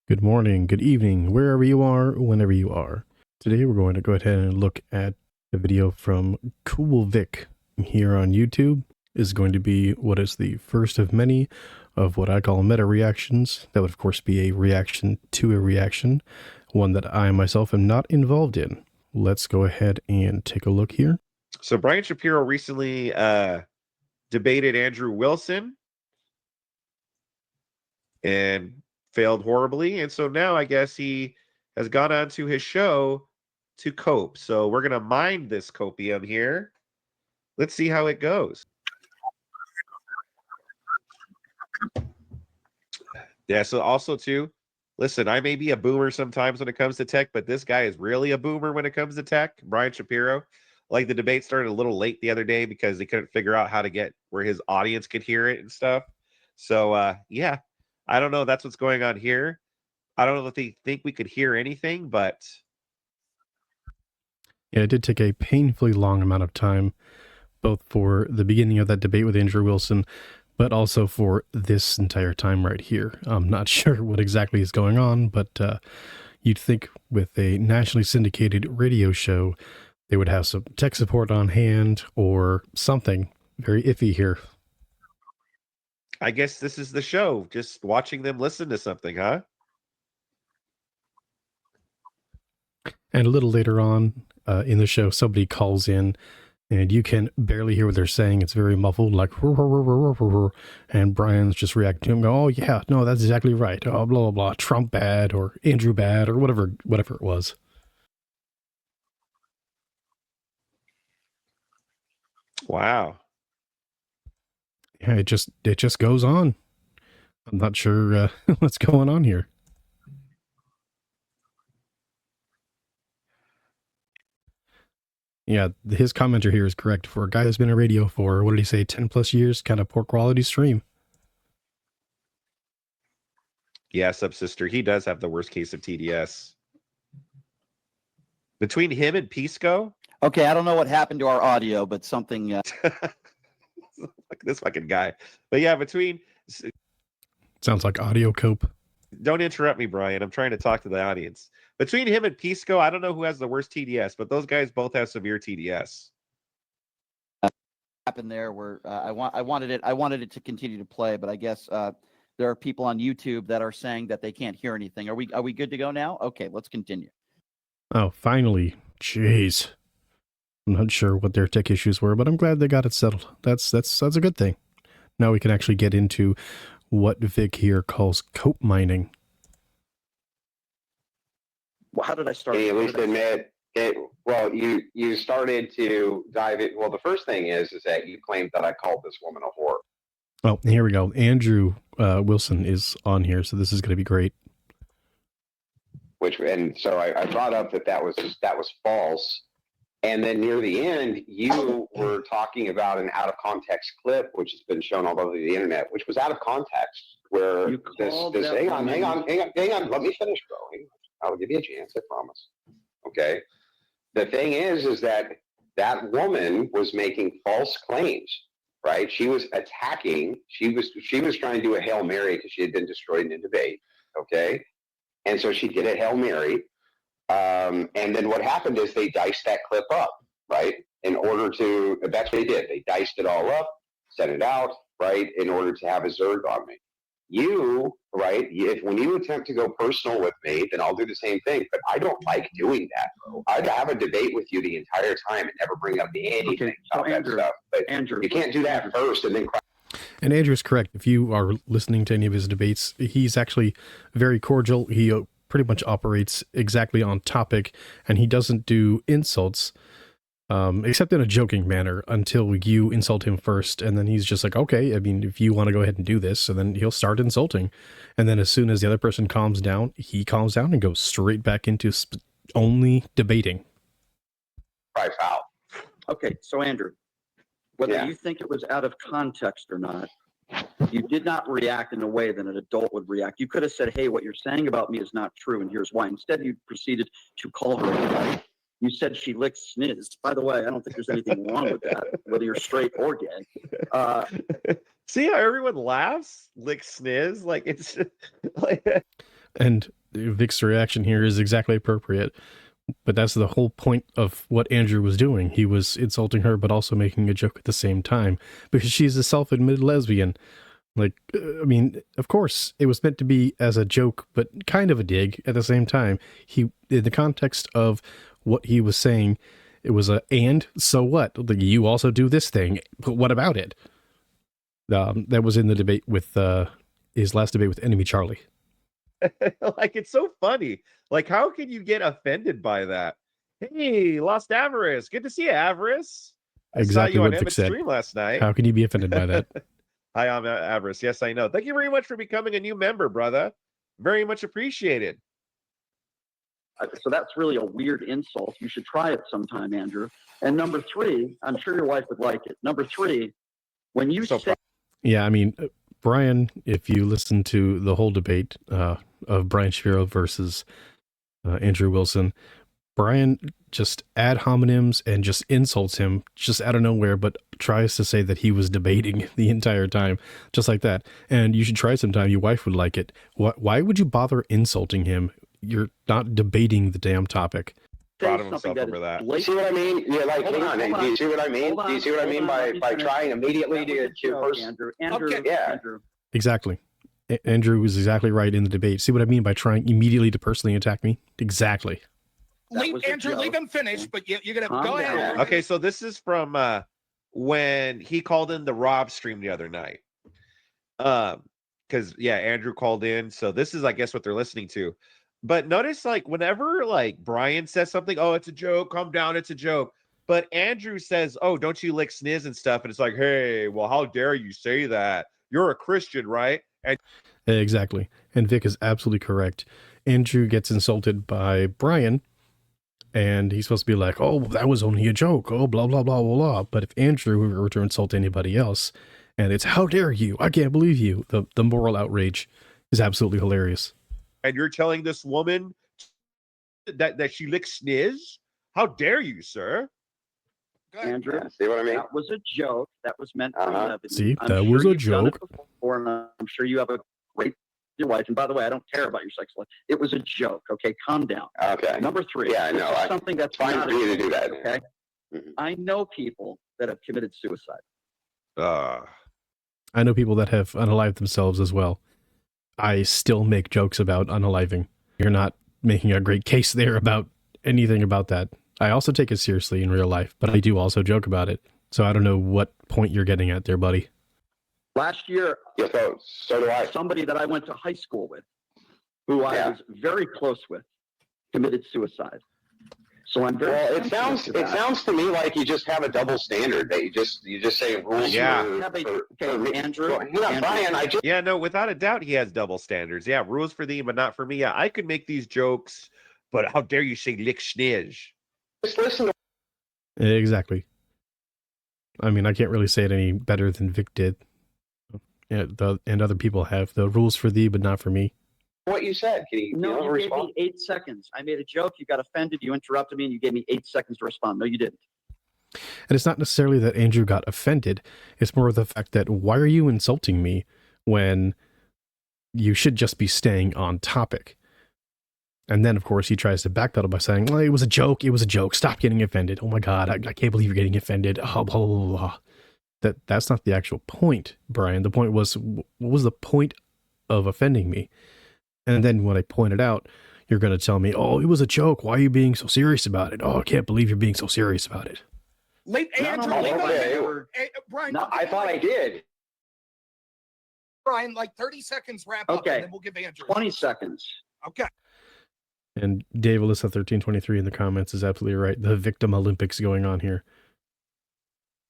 Good morning, good evening, wherever you are, whenever you are. Today we're going to go ahead and look at a video from Cool Vic here on YouTube. Is going to be what is the first of many of what I call meta reactions. That would of course be a reaction to a reaction, one that I myself am not involved in. Let's go ahead and take a look here. So Brian Shapiro recently debated Andrew Wilson and failed horribly. And so now I guess he has gone on to his show to cope. So we're going to mine this copium here. Let's see how it goes. Yeah, so also too, listen, I may be a boomer sometimes when it comes to tech, but this guy is really a boomer when it comes to tech, Brian Shapiro. Like the debate started a little late the other day because they couldn't figure out how to get where his audience could hear it and stuff. So yeah, I don't know. That's what's going on here. I don't know if they think we could hear anything, but Yeah, it did take a painfully long amount of time, both for the beginning of that debate with Andrew Wilson, but also for this entire time right here. I'm not sure what exactly is going on, but you'd think with a nationally syndicated radio show, they would have some tech support on hand or something. Very iffy here. I guess this is the show, just watching them listen to something, huh? And a little later on in the show, somebody calls in and you can barely hear what they're saying. It's very muffled, like, and Brian's just reacting to him, go, oh yeah, no, that's exactly right. Oh, blah, blah, blah, Trump bad or Andrew bad or whatever it was. Wow. Yeah, it just goes on. I'm not sure what's going on here. Yeah, his commenter here is correct. For a guy who's been in radio for, what did he say, 10 plus years, kind of poor quality stream. Yeah, sister, he does have the worst case of TDS. Between him and Pisco? Okay, I don't know what happened to our audio, but something... this fucking guy. But yeah, between... Sounds like audio cope. Don't interrupt me, Brian. I'm trying to talk to the audience. Between him and Pisco, I don't know who has the worst TDS, but those guys both have severe TDS. Happened there where I wanted it to continue to play, but I guess there are people on YouTube that are saying that they can't hear anything. Are we good to go now? Okay, let's continue. Oh, finally. Jeez. I'm not sure what their tech issues were, but I'm glad they got it settled. That's a good thing. Now we can actually get into what Vic here calls cope mining. Well, how did I start? Can you at least admit it? Well, you started to dive in. Well, the first thing is that you claimed that I called this woman a whore. Oh, here we go. Andrew Wilson is on here, so this is going to be great. And so I brought up that was false. And then near the end, you were talking about an out of context clip, which has been shown all over the internet, which was out of context. Where this hang on, let me finish, bro. I'll give you a chance, I promise. Okay. The thing is that woman was making false claims, right? She was attacking. She was trying to do a Hail Mary because she had been destroyed in a debate. Okay. And so she did a Hail Mary. And then what happened is they diced that clip up, right? In order to, that's what they did. They diced it all up, sent it out, right? In order to have a Zerg on me. You, right? When you attempt to go personal with me, then I'll do the same thing. But I don't like doing that, bro. I'd have a debate with you the entire time and never bring up anything about that stuff. But Andrew, you can't do that first and then cry. And Andrew's correct. If you are listening to any of his debates, he's actually very cordial. He pretty much operates exactly on topic, and he doesn't do insults, except in a joking manner, until you insult him first, and then he's just like, okay, I mean, if you want to go ahead and do this, so then he'll start insulting, and then as soon as the other person calms down, he calms down and goes straight back into only debating. Right, foul. Okay, so Andrew, whether you think it was out of context or not, you did not react in a way that an adult would react. You could have said, hey, what you're saying about me is not true, and here's why. Instead, you proceeded to call her a guy. You said she licks sniz. By the way, I don't think there's anything wrong with that, whether you're straight or gay. See how everyone laughs? Lick sniz? Like, it's like... And Vic's reaction here is exactly appropriate. But that's the whole point of what Andrew was doing. He was insulting her, but also making a joke at the same time because she's a self-admitted lesbian. Like, I mean, of course, it was meant to be as a joke, but kind of a dig at the same time. In the context of what he was saying, it was and so what? Like, you also do this thing, but what about it? That was in the debate with his last debate with Enemy Charlie. Like, it's so funny. Like, how can you get offended by that? Hey, Lost Avarice. Good to see you, Avarice. Exactly I saw you what on Vic Emmett's said. stream last night. How can you be offended by that? Hi, I'm Avarice. Yes, I know. Thank you very much for becoming a new member, brother. Very much appreciated. So that's really a weird insult. You should try it sometime, Andrew. And number three, I'm sure your wife would like it. Number three, when you say... Yeah, I mean, Brian, if you listen to the whole debate of Brian Shapiro versus Andrew Wilson, Brian just ad hominems and just insults him just out of nowhere, but tries to say that he was debating the entire time, just like that. And you should try sometime. Your wife would like it. Why would you bother insulting him? You're not debating the damn topic. Proud of himself over that. You see what I mean? Yeah, like, hang on. Do you see what I mean? Do you see what I mean by trying immediately to first? Andrew, okay. Yeah. Andrew. Exactly. Andrew was exactly right in the debate. See what I mean by trying immediately to personally attack me? Exactly. Andrew, leave him finish, but you're going to go ahead. Okay, so this is from when he called in the Rob stream the other night. Because, yeah, Andrew called in. So this is, I guess, what they're listening to. But notice, like, whenever, like, Brian says something, oh, it's a joke, calm down, it's a joke. But Andrew says, oh, don't you lick sniz and stuff. And it's like, hey, well, how dare you say that? You're a Christian, right? And exactly. And Vic is absolutely correct. Andrew gets insulted by Brian, and he's supposed to be like, oh, that was only a joke. Oh, blah, blah, blah, blah, blah. But if Andrew were to insult anybody else, and it's, how dare you? I can't believe you. The moral outrage is absolutely hilarious. And you're telling this woman that she licks sniz? How dare you, sir? Andrew, see what I mean? That was a joke. That was meant for levity. See, that was a joke. Before, and I'm sure you have a great your wife. And by the way, I don't care about your sex life. It was a joke. Okay, calm down. Okay. Number three. Yeah, I know. Something that's fine not for you to do that. Okay. Mm-hmm. I know people that have committed suicide. I know people that have unalived themselves as well. I still make jokes about unaliving. You're not making a great case there about anything about that. I also take it seriously in real life, but I do also joke about it. So I don't know what point you're getting at there, buddy. Last year, so do I. Somebody that I went to high school with, who I was very close with, committed suicide. So I'm very. Well, it sounds to me like you just have a double standard. That you just say rules. Yeah. Andrew. Brian, yeah, no, without a doubt, he has double standards. Yeah, rules for thee, but not for me. Yeah, I could make these jokes, but how dare you say lick schniz? Just listen. Exactly. I mean, I can't really say it any better than Vic did. And other people have the rules for thee, but not for me. What you said. Can you gave me 8 seconds. I made a joke. You got offended. You interrupted me, and you gave me 8 seconds to respond. No, you didn't. And it's not necessarily that Andrew got offended. It's more of the fact that why are you insulting me when you should just be staying on topic? And then, of course, he tries to backpedal by saying, well, it was a joke. It was a joke. Stop getting offended. Oh, my God. I can't believe you're getting offended. Oh, blah, blah, blah, blah. That's not the actual point, Brian. The point was, what was the point of offending me? And then when I pointed out, you're going to tell me, oh, it was a joke. Why are you being so serious about it? Oh, I can't believe you're being so serious about it. Brian, I thought I did. Brian, like 30 seconds wrap up, and then we'll give Andrew 20 seconds. Okay. And Dave Alyssa 1323 in the comments is absolutely right. The victim Olympics going on here.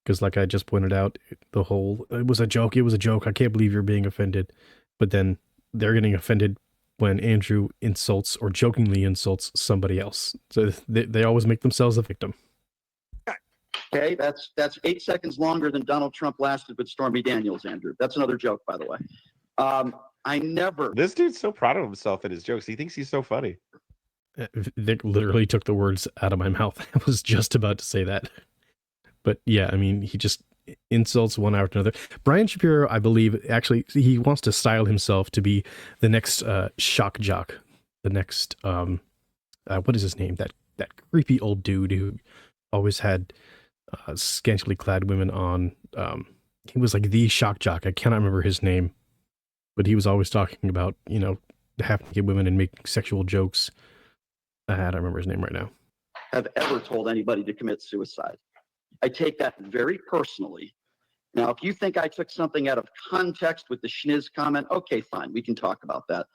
Because like I just pointed out, the whole, it was a joke. I can't believe you're being offended. But then they're getting offended when Andrew insults or jokingly insults somebody else. So they always make themselves a victim. Okay, that's 8 seconds longer than Donald Trump lasted with Stormy Daniels, Andrew. That's another joke, by the way. This dude's so proud of himself and his jokes. He thinks he's so funny. Vic literally took the words out of my mouth. I was just about to say that. But yeah, I mean, he just insults one after another. Brian Shapiro, I believe, actually, he wants to style himself to be the next shock jock, the next what is his name? That creepy old dude who always had scantily clad women on. He was like the shock jock. I cannot remember his name, but he was always talking about, you know, having to get women and making sexual jokes. I don't remember his name right now. Have ever told anybody to commit suicide. I take that very personally. Now, if you think I took something out of context with the schniz comment, okay, fine, we can talk about that.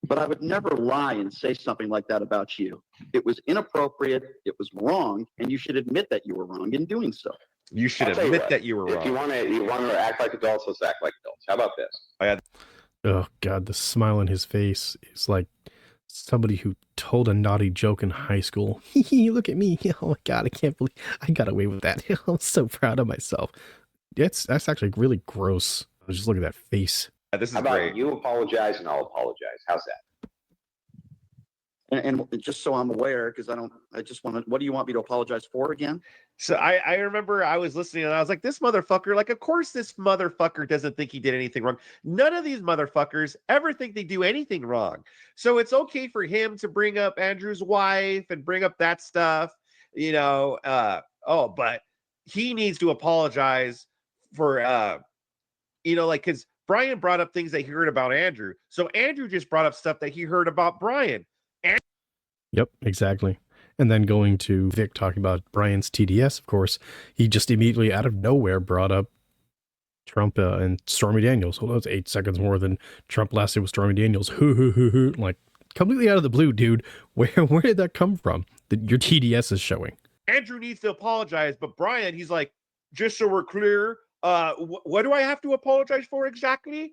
But I would never lie and say something like that about you. It was inappropriate, it was wrong, and you should admit that you were wrong in doing so. You should admit that you were wrong. If you want to act like adults, let's act like adults. How about this? Oh God, the smile on his face is like somebody who told a naughty joke in high school. Look at me. Oh my God, I can't believe I got away with that. I'm so proud of myself. That's actually really gross. Just look at that face. This is How about great. you apologize and I'll apologize? How's that? And just so I'm aware, because I just want to, what do you want me to apologize for again? So I remember I was listening and I was like, this motherfucker, like, of course this motherfucker doesn't think he did anything wrong. None of these motherfuckers ever think they do anything wrong. So it's okay for him to bring up Andrew's wife and bring up that stuff, you know, but he needs to apologize for, you know, like, because Brian brought up things that he heard about Andrew. So Andrew just brought up stuff that he heard about Brian. Yep, exactly. And then going to Vic talking about Brian's TDS, of course, he just immediately out of nowhere brought up Trump and Stormy Daniels. Well, that was 8 seconds more than Trump lasted with Stormy Daniels. Like, completely out of the blue, dude. Where did that come from? Your TDS is showing. Andrew needs to apologize, but Brian, he's like, just so we're clear, what do I have to apologize for exactly?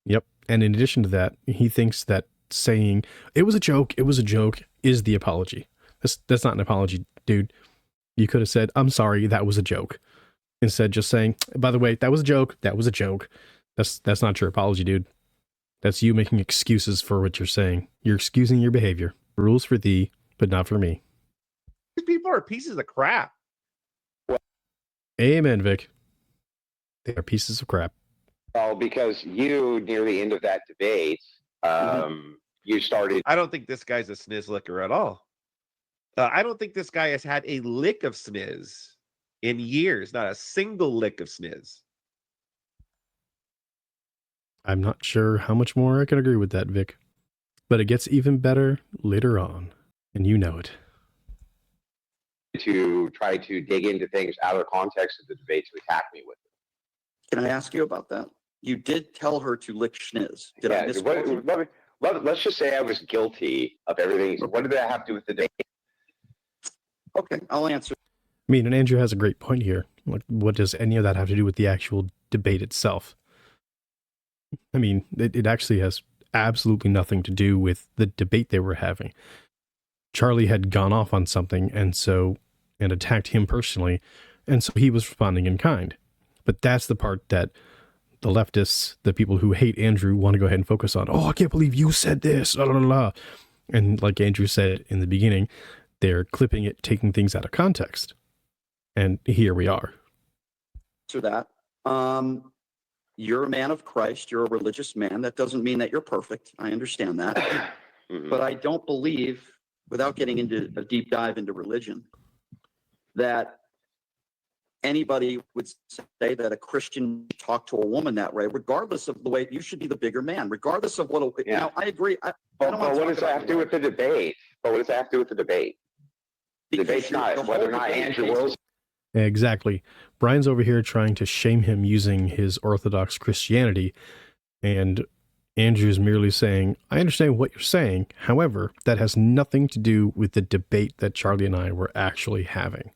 Yep. And in addition to that, he thinks that saying it was a joke is the apology. That's not an apology, dude. You could have said, I'm sorry, that was a joke. Instead just saying, by the way, that was a joke. That's not your apology, dude. That's you making excuses for what you're saying. You're excusing your behavior. Rules for thee, but not for me. These people are pieces of crap. Amen, Vic. They are pieces of crap. Well, because you, near the end of that debate, you started. I don't think this guy's a sniz licker at all. I don't think this guy has had a lick of sniz in years, not a single lick of sniz. I'm not sure how much more I can agree with that, Vic. But it gets even better later on, and you know it. To try to dig into things out of the context of the debate to attack me with it. Can I ask you about that? You did tell her to lick schniz. Did I misquote you? Let's just say I was guilty of everything. So what did that have to do with the debate? Okay, I'll answer. I mean, and Andrew has a great point here. Like, what does any of that have to do with the actual debate itself? I mean, it actually has absolutely nothing to do with the debate they were having. Charlie had gone off on something and attacked him personally, and so he was responding in kind. But that's the part that the leftists, the people who hate Andrew, want to go ahead and focus on. Oh, I can't believe you said this. Blah, blah, blah. And like Andrew said in the beginning, they're clipping it, taking things out of context. And here we are. To that. You're a man of Christ. You're a religious man. That doesn't mean that you're perfect. I understand that. But I don't believe, without getting into a deep dive into religion, that anybody would say that a Christian talk to a woman that way, regardless of the way. You should be the bigger man, regardless of what. Yeah. Now, I agree. But what does that have to do with the debate? The debate's not whether or not Andrew Wilson. Exactly. Brian's over here trying to shame him using his Orthodox Christianity, and Andrew's merely saying, I understand what you're saying. However, that has nothing to do with the debate that Charlie and I were actually having.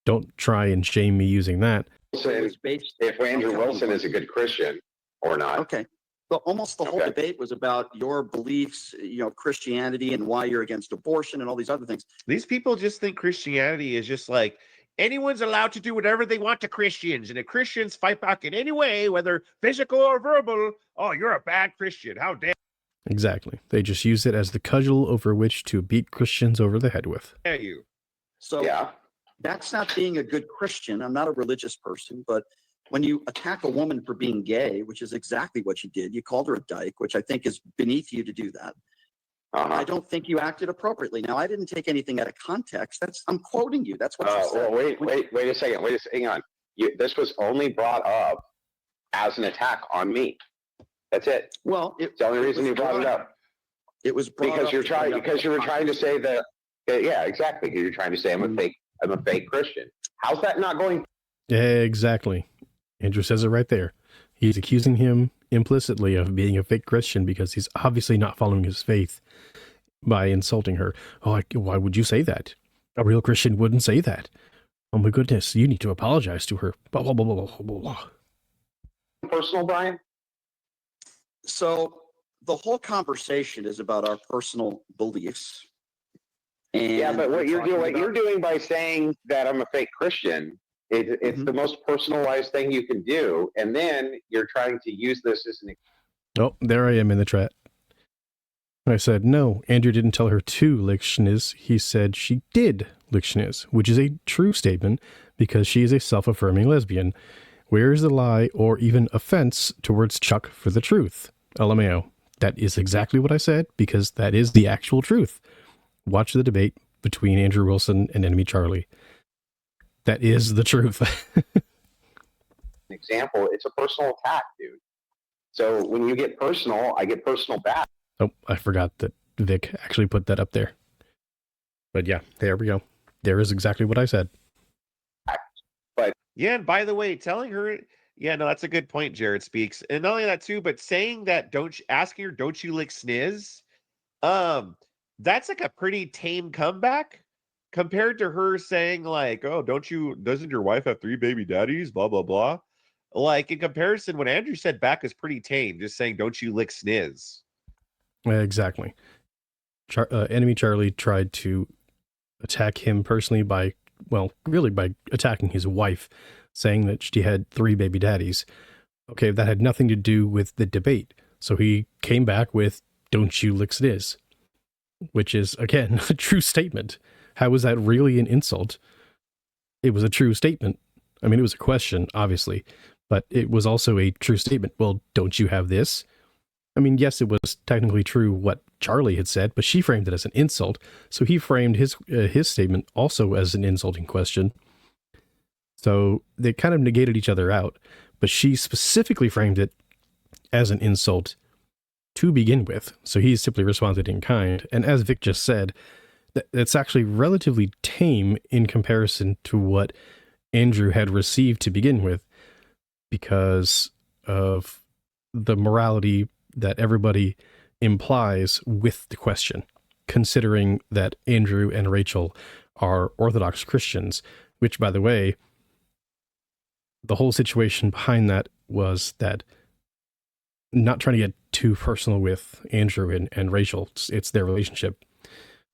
Don't try and shame me using that. If Andrew Wilson is a good Christian or not. Okay. But almost the whole debate was about your beliefs, Christianity and why you're against abortion and all these other things. These people just think Christianity is just like anyone's allowed to do whatever they want to Christians. And if Christians fight back in any way, whether physical or verbal, oh, you're a bad Christian. How dare Exactly. They just use it as the cudgel over which to beat Christians over the head with. you? So yeah. That's not being a good Christian. I'm not a religious person, but when you attack a woman for being gay, which is exactly what you did, you called her a dyke, which I think is beneath you to do that. I don't think you acted appropriately. Now, I didn't take anything out of context. I'm quoting you. That's what you said. Well, wait a second. Hang on. This was only brought up as an attack on me. That's it. Well, it's the only reason you brought it up. It was brought because up you were trying to say that. Yeah, exactly. Because you're trying to say I'm a fake Christian. How's that not going? Exactly. Andrew says it right there. He's accusing him implicitly of being a fake Christian because he's obviously not following his faith by insulting her. Oh, why would you say that? A real Christian wouldn't say that. Oh my goodness, you need to apologize to her. Blah, blah, blah, blah, blah, blah. Personal, Brian? So the whole conversation is about our personal beliefs. And yeah, but what you're doing by saying that I'm a fake Christian, it's the most personalized thing you can do. And then you're trying to use this as an... Oh, there I am in the chat. I said, no, Andrew didn't tell her to lick schniz. He said she did lick schniz, which is a true statement because she is a self-affirming lesbian. Where is the lie or even offense towards Chuck for the truth? LMAO. That is exactly what I said because that is the actual truth. Watch the debate between Andrew Wilson and Enemy Charlie. That is the truth. Example, it's a personal attack, dude. So when you get personal, I get personal back. Oh, I forgot that Vic actually put that up there. But yeah, there we go. There is exactly what I said. But yeah, and by the way, telling her, yeah, no, that's a good point, Jared Speaks. And not only that too, but saying that asking her, don't you lick sniz? That's like a pretty tame comeback compared to her saying like, oh, doesn't your wife have 3 baby daddies? Blah, blah, blah. Like in comparison, what Andrew said back is pretty tame. Just saying, don't you lick sniz? Exactly. Enemy Charlie tried to attack him personally by attacking his wife, saying that she had 3 baby daddies. Okay, that had nothing to do with the debate. So he came back with, don't you lick sniz? Which is, again, a true statement. How was that really an insult? It was a true statement. I mean, it was a question, obviously, but it was also a true statement. Well, don't you have this? I mean, yes, it was technically true what Charlie had said, but she framed it as an insult. So he framed his statement also as an insulting question. So they kind of negated each other out, but she specifically framed it as an insult to begin with. So he simply responded in kind. And as Vic just said, it's actually relatively tame in comparison to what Andrew had received to begin with because of the morality that everybody implies with the question, considering that Andrew and Rachel are Orthodox Christians, which, by the way, the whole situation behind that was that, not trying to get too personal with Andrew and Rachel, it's their relationship,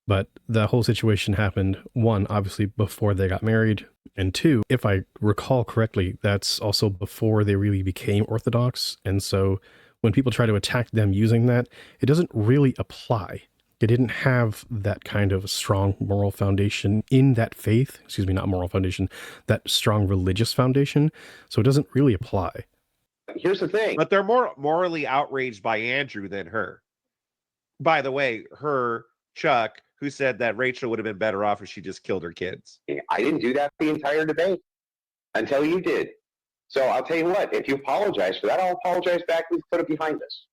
but the whole situation happened, 1, obviously before they got married, and 2, if I recall correctly, that's also before they really became Orthodox, and so when people try to attack them using that, it doesn't really apply. It didn't have that kind of strong moral foundation in that faith, not moral foundation, that strong religious foundation, so it doesn't really apply. Here's the thing. But they're more morally outraged by Andrew than her. By the way, Chuck, who said that Rachel would have been better off if she just killed her kids. I didn't do that the entire debate until you did. So I'll tell you what, if you apologize for that, I'll apologize back and put it behind us.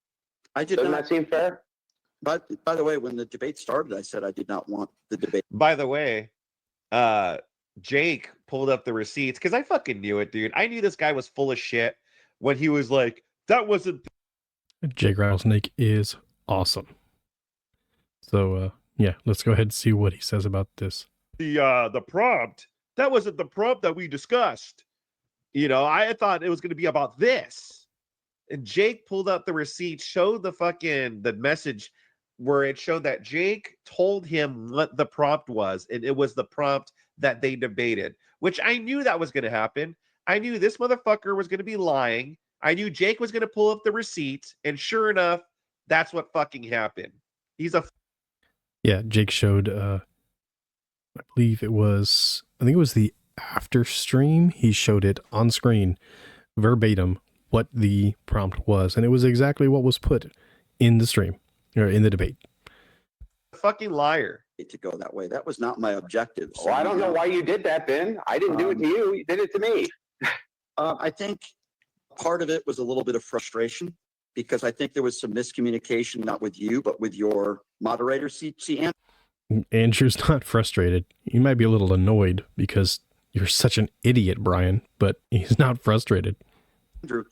Doesn't that seem fair? But by the way, when the debate started, I said I did not want the debate. By the way, Jake pulled up the receipts because I fucking knew it, dude. I knew this guy was full of shit when he was like, that wasn't... Jake Rattlesnake is awesome. So, yeah, let's go ahead and see what he says about this. The prompt, that wasn't the prompt that we discussed. You know, I thought it was going to be about this. And Jake pulled up the receipt, showed the message where it showed that Jake told him what the prompt was. And it was the prompt that they debated, which I knew that was going to happen. I knew this motherfucker was going to be lying. I knew Jake was going to pull up the receipt. And sure enough, that's what fucking happened. Yeah, Jake showed I believe it was, I think it was the after stream. He showed it on screen, verbatim, what the prompt was. And it was exactly what was put in the stream, or in the debate. Fucking liar. To go that way. That was not my objective. Well, I don't know why you did that, Ben. I didn't do it to you. You did it to me. I think part of it was a little bit of frustration because I think there was some miscommunication, not with you, but with your moderator. See, Andrew's not frustrated. He might be a little annoyed because you're such an idiot, Brian, but he's not frustrated. Andrew,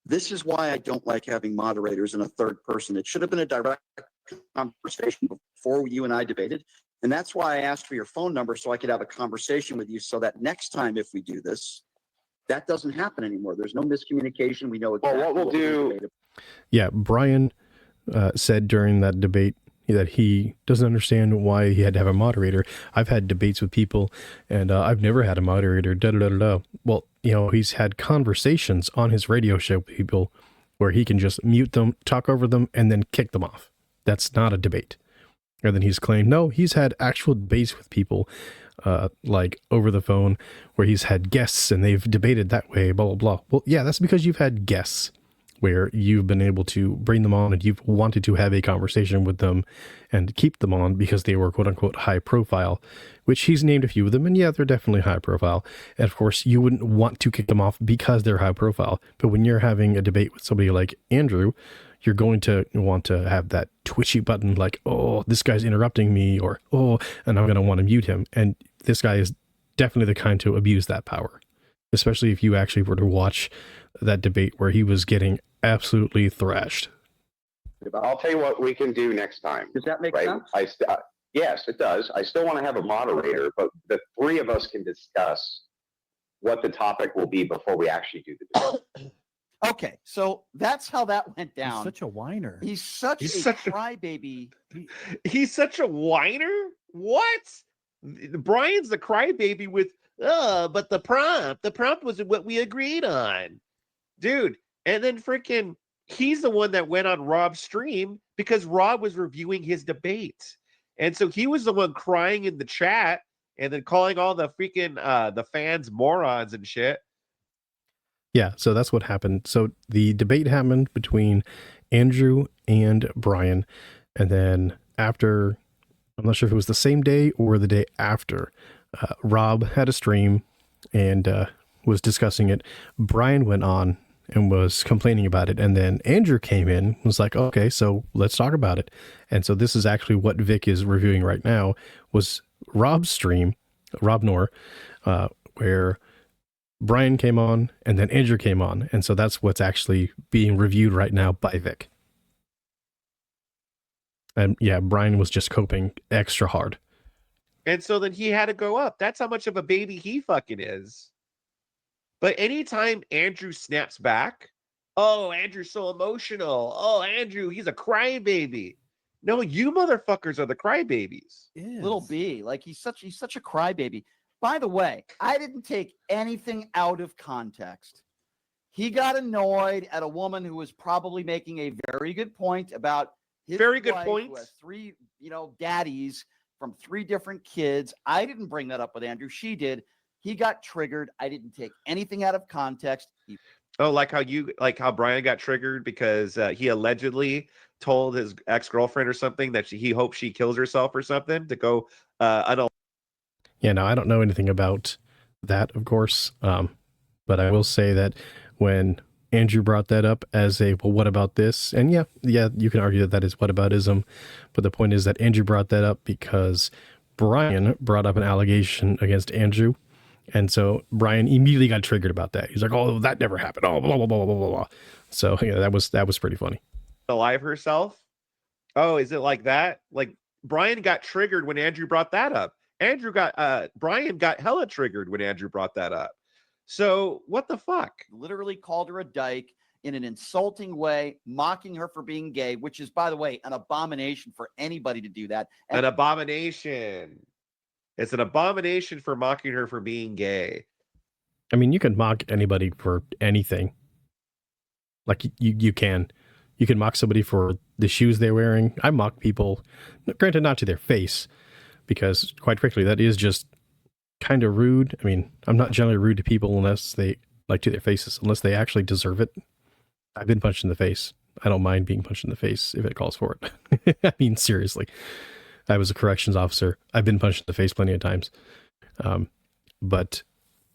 this is why I don't like having moderators in a third person. It should have been a direct conversation before you and I debated. And that's why I asked for your phone number so I could have a conversation with you so that next time if we do this, that doesn't happen anymore. There's no miscommunication. We know exactly what we'll do. Yeah, Brian said during that debate that he doesn't understand why he had to have a moderator. I've had debates with people and I've never had a moderator. Well, you know, he's had conversations on his radio show with people where he can just mute them, talk over them, and then kick them off. That's not a debate. And then he's claimed, no, he's had actual debates with people like over the phone where he's had guests and they've debated that way, blah, blah, blah. Well, yeah, that's because you've had guests where you've been able to bring them on and you've wanted to have a conversation with them and keep them on because they were quote unquote high profile, which he's named a few of them. And yeah, they're definitely high profile. And of course you wouldn't want to kick them off because they're high profile. But when you're having a debate with somebody like Andrew, you're going to want to have that twitchy button like, oh, this guy's interrupting me, or, oh, and I'm going to want to mute him. And this guy is definitely the kind to abuse that power, especially if you actually were to watch that debate where he was getting absolutely thrashed. I'll tell you what we can do next time. Does that make sense? Yes, it does. I still want to have a moderator, but the three of us can discuss what the topic will be before we actually do the debate. Okay, so that's how that went down. He's such a whiner. He's such a crybaby. He's such a whiner? What? Brian's the crybaby with, but the prompt wasn't what we agreed on. Dude, and then freaking, he's the one that went on Rob's stream because Rob was reviewing his debate. And so he was the one crying in the chat and then calling all the freaking, the fans morons and shit. Yeah, so that's what happened. So the debate happened between Andrew and Brian. And then after, I'm not sure if it was the same day or the day after, Rob had a stream and was discussing it. Brian went on and was complaining about it. And then Andrew came in, was like, okay, so let's talk about it. And so this is actually what Vic is reviewing right now, was Rob's stream, Rob Knorr, where Brian came on and then Andrew came on. And so that's what's actually being reviewed right now by Vic. And yeah, Brian was just coping extra hard. And so then he had to go up. That's how much of a baby he fucking is. But anytime Andrew snaps back, oh, Andrew's so emotional. Oh, Andrew, he's a crybaby. No, you motherfuckers are the crybabies. Little B, like he's such a crybaby. By the way, I didn't take anything out of context. He got annoyed at a woman who was probably making a very good point about his very good wife point. Who has three, daddies from three different kids. I didn't bring that up with Andrew. She did. He got triggered. I didn't take anything out of context. Like how Brian got triggered because he allegedly told his ex-girlfriend or something that he hopes she kills herself or something to go Yeah, no, I don't know anything about that, of course. But I will say that when Andrew brought that up as a, well, what about this? And yeah, you can argue that is whataboutism. But the point is that Andrew brought that up because Brian brought up an allegation against Andrew. And so Brian immediately got triggered about that. He's like, oh, that never happened. Oh, blah, blah, blah, blah, blah, blah. So yeah, that was pretty funny. alive herself. Oh, is it like that? Like Brian got triggered when Andrew brought that up. Brian got hella triggered when Andrew brought that up. So what the fuck? Literally called her a dyke in an insulting way, mocking her for being gay, which is, by the way, an abomination for anybody to do that. An abomination. It's an abomination for mocking her for being gay. I mean, you can mock anybody for anything. Like you can mock somebody for the shoes they're wearing. I mock people, granted not to their face, because quite frankly, that is just kind of rude. I mean, I'm not generally rude to people unless they like to their faces, unless they actually deserve it. I've been punched in the face. I don't mind being punched in the face if it calls for it. I mean, seriously, I was a corrections officer. I've been punched in the face plenty of times. But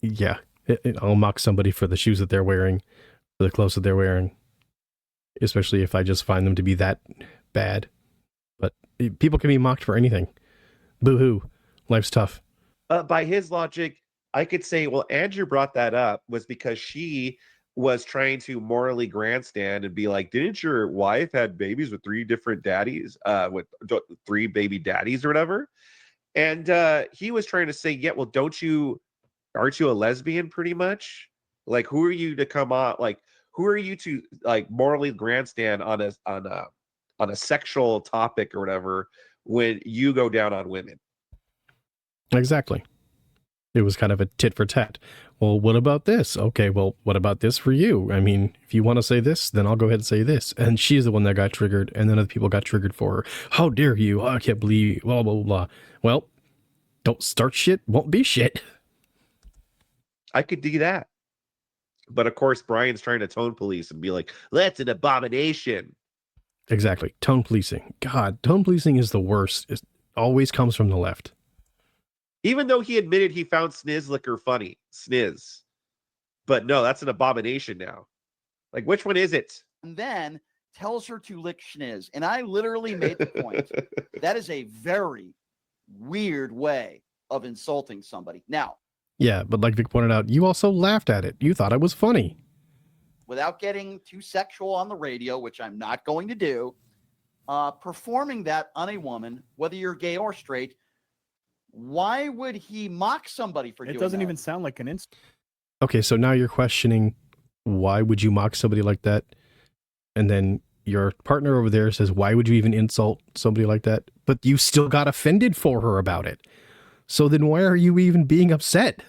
yeah, I'll mock somebody for the shoes that they're wearing, for the clothes that they're wearing, especially if I just find them to be that bad. But people can be mocked for anything. Boo-hoo. Life's tough. By his logic, I could say, well, Andrew brought that up was because she was trying to morally grandstand and be like, didn't your wife had babies with 3 different daddies, with 3 baby daddies or whatever? And he was trying to say, yeah, well, aren't you a lesbian pretty much? Like, who are you to come on? Like, who are you to like morally grandstand on a sexual topic or whatever when you go down on women? Exactly. It was kind of a tit for tat. Well, what about this? Okay, well, what about this for you? I mean, if you want to say this, then I'll go ahead and say this. And she's the one that got triggered, and then other people got triggered for her. How dare you? Oh, I can't believe you. Blah, blah, blah. Well, don't start shit, won't be shit. I could do that. But of course, Brian's trying to tone police and be like, that's an abomination. Exactly. Tone policing. God, tone policing is the worst. It always comes from the left. Even though he admitted he found Snizzlicker funny. Sniz. But no, that's an abomination now. Like, which one is it? And then tells her to lick schniz. And I literally made the point. That is a very weird way of insulting somebody. Now, yeah, but like Vic pointed out, you also laughed at it. You thought it was funny. Without getting too sexual on the radio, which I'm not going to do, performing that on a woman, whether you're gay or straight, why would he mock somebody for doing that? It doesn't even sound like an insult. Okay, so now you're questioning, why would you mock somebody like that? And then your partner over there says, why would you even insult somebody like that? But you still got offended for her about it. So then why are you even being upset?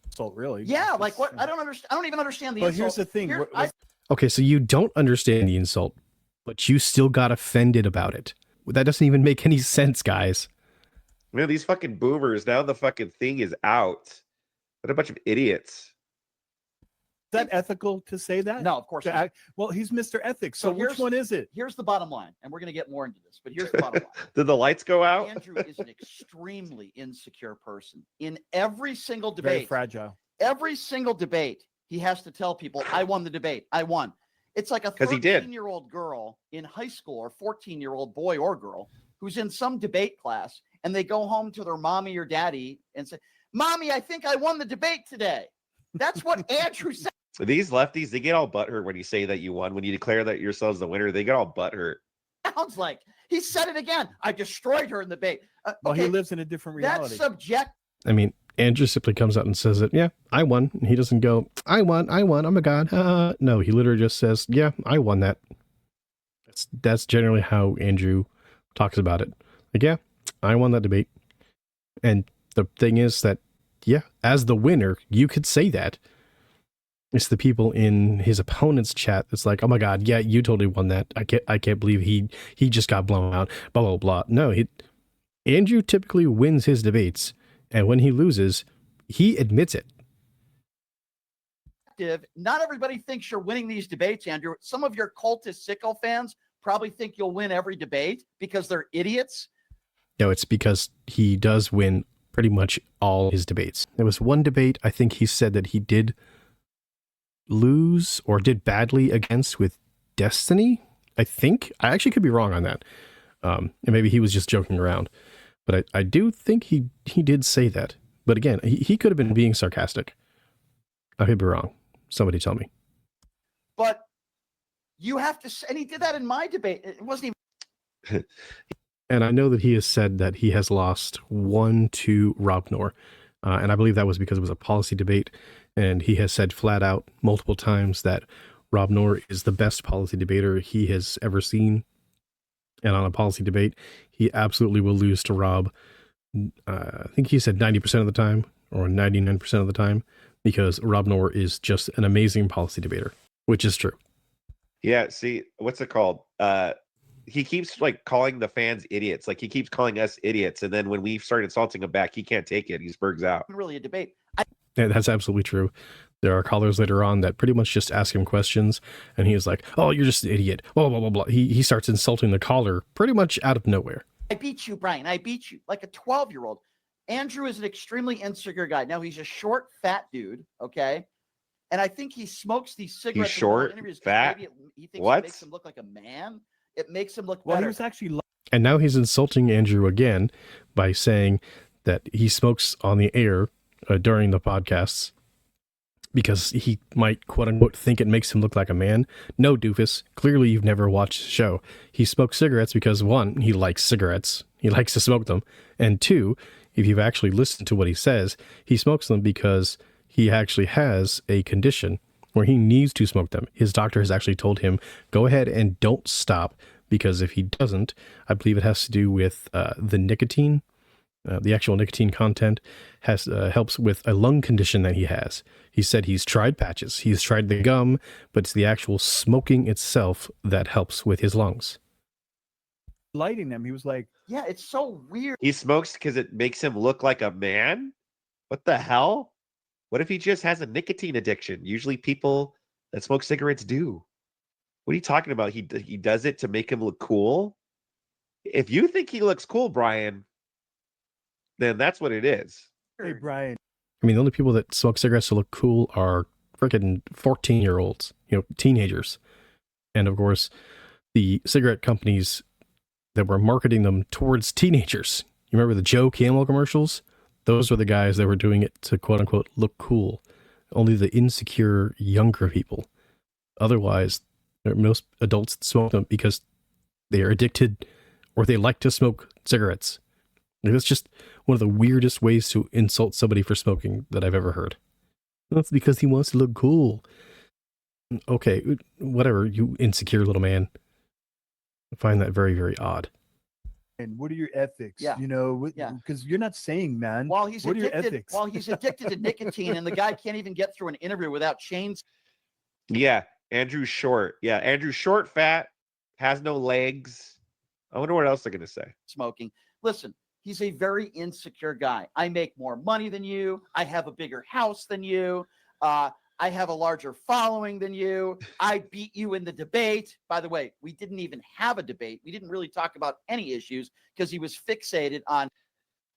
Insult, really? Yeah, like what? I don't understand. I don't even understand the But insult. here's the thing. Okay, so you don't understand the insult, but you still got offended about it. That doesn't even make any sense, guys. Man, these fucking boomers, now the fucking thing is out. What a bunch of idiots. Is that ethical to say that? No, of course not. Well, he's Mr. Ethics. So which one is it? Here's the bottom line, and we're going to get more into this, but here's the bottom line. Did the lights go out? Andrew is an extremely insecure person. In every single debate, Very fragile. Every single debate, he has to tell people, I won the debate. I won. It's like a 13-year-old girl in high school or 14-year-old boy or girl who's in some debate class, and they go home to their mommy or daddy and say, Mommy, I think I won the debate today. That's what Andrew said. These lefties, they get all butthurt when you say that you won. When you declare that yourselves the winner, they get all butthurt. Sounds like he said it again. I destroyed her in the debate. Well, he lives in a different reality. That's subject. I mean, Andrew simply comes out and says that, yeah, I won. And he doesn't go, I won, I'm a god. No, he literally just says, yeah, I won that. That's generally how Andrew talks about it. Like, yeah, I won that debate. And the thing is that, yeah, as the winner, you could say that. It's the people in his opponent's chat that's like, oh my god, yeah, you totally won that. I can't believe he just got blown out. Blah blah blah. No, Andrew typically wins his debates, and when he loses, he admits it. Not everybody thinks you're winning these debates, Andrew. Some of your cultist sicko fans probably think you'll win every debate because they're idiots. No, it's because he does win pretty much all his debates. There was one debate I think he said that he did lose or did badly against with Destiny. I think I actually could be wrong on that. And maybe he was just joking around, but I do think he did say that. But again, he could have been being sarcastic. I could be wrong. Somebody tell me. But you have to, and he did that in my debate. It wasn't even. And I know that he has said that he has lost 1 to Rob Knorr. And I believe that was because it was a policy debate. And he has said flat out multiple times that Rob Knorr is the best policy debater he has ever seen. And on a policy debate, he absolutely will lose to Rob. I think he said 90% of the time or 99% of the time, because Rob Knorr is just an amazing policy debater, which is true. Yeah, see, what's it called? he keeps like calling the fans idiots. Like he keeps calling us idiots, and then when we start insulting him back, he can't take it. He spurgs out. Really a debate. Yeah, that's absolutely true. There are callers later on that pretty much just ask him questions, and he's like, "Oh, you're just an idiot." Blah blah blah blah. He starts insulting the caller pretty much out of nowhere. I beat you, Brian. I beat you, like a 12-year-old. Andrew is an extremely insecure guy. Now he's a short, fat dude. Okay, and I think he smokes these cigarettes. He's short, in interviews fat. maybe he thinks What? it makes him look like a man. It makes him look Well, better. he was actually. And now he's insulting Andrew again by saying that he smokes on the air during the podcasts because he might, quote unquote, think it makes him look like a man. No, doofus. Clearly, you've never watched the show. He smokes cigarettes because, one, he likes cigarettes. He likes to smoke them. And two, if you've actually listened to what he says, he smokes them because he actually has a condition where he needs to smoke them. His doctor has actually told him, go ahead and don't stop, because if he doesn't, I believe it has to do with the nicotine. The actual nicotine content helps with a lung condition that he has. He said he's tried patches, he's tried the gum, but it's the actual smoking itself that helps with his lungs. Lighting them, he was like, yeah, it's so weird. He smokes because it makes him look like a man? What the hell? What if he just has a nicotine addiction? Usually people that smoke cigarettes do. What are you talking about? He does it to make him look cool? If you think he looks cool, Brian, then that's what it is. "Hey, Brian, I mean, the only people that smoke cigarettes to look cool are freaking 14-year-olds, teenagers. And of course, the cigarette companies that were marketing them towards teenagers. You remember the Joe Camel commercials? Those were the guys that were doing it to, quote unquote, look cool. Only the insecure younger people. Otherwise, most adults smoke them because they are addicted or they like to smoke cigarettes. That's just one of the weirdest ways to insult somebody for smoking that I've ever heard. That's because he wants to look cool. Okay, whatever, you insecure little man. I find that very, very odd. and what are your ethics? Yeah. Because you're not saying, man. While he's what are your addicted, ethics? while he's addicted to nicotine, and the guy can't even get through an interview without chains. Yeah, Andrew's short. Yeah, Andrew's short, fat, has no legs. I wonder what else they're going to say. Smoking. Listen, he's a very insecure guy. I make more money than you. I have a bigger house than you. I have a larger following than you. I beat you in the debate. By the way, we didn't even have a debate. We didn't really talk about any issues because he was fixated on.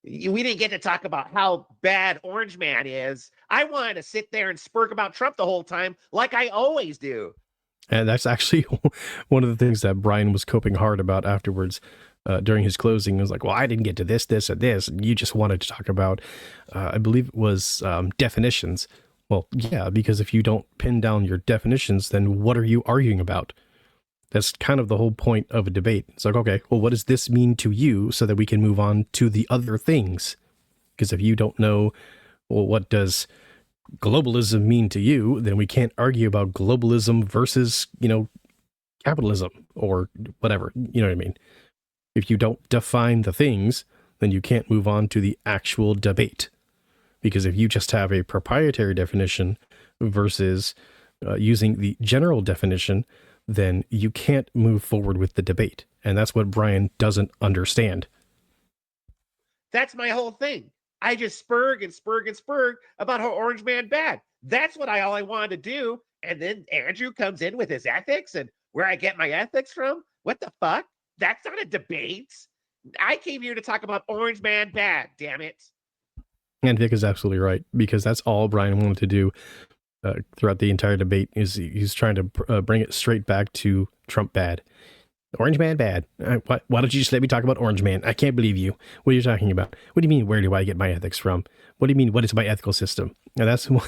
We didn't get to talk about how bad Orange Man is. I wanted to sit there and spurk about Trump the whole time like I always do. And that's actually one of the things that Brian was coping hard about afterwards. During his closing, he was like, well, I didn't get to this, and this, and you just wanted to talk about, I believe it was definitions. Well, yeah, because if you don't pin down your definitions, then what are you arguing about? That's kind of the whole point of a debate. It's like, okay, well, what does this mean to you so that we can move on to the other things? Because if you don't know, well, what does globalism mean to you, then we can't argue about globalism versus, capitalism or whatever. You know what I mean? If you don't define the things, then you can't move on to the actual debate. Because if you just have a proprietary definition versus using the general definition, then you can't move forward with the debate. And that's what Brian doesn't understand. That's my whole thing. I just spurg about how Orange Man bad. That's what all I wanted to do. And then Andrew comes in with his ethics and where I get my ethics from. What the fuck? That's not a debate. I came here to talk about Orange Man bad, damn it. And Vic is absolutely right, because that's all Brian wanted to do throughout the entire debate. Is he's trying to bring it straight back to Trump bad. Orange Man bad. Why don't you just let me talk about Orange Man? I can't believe you. What are you talking about? What do you mean, where do I get my ethics from? What do you mean, what is my ethical system? And that's one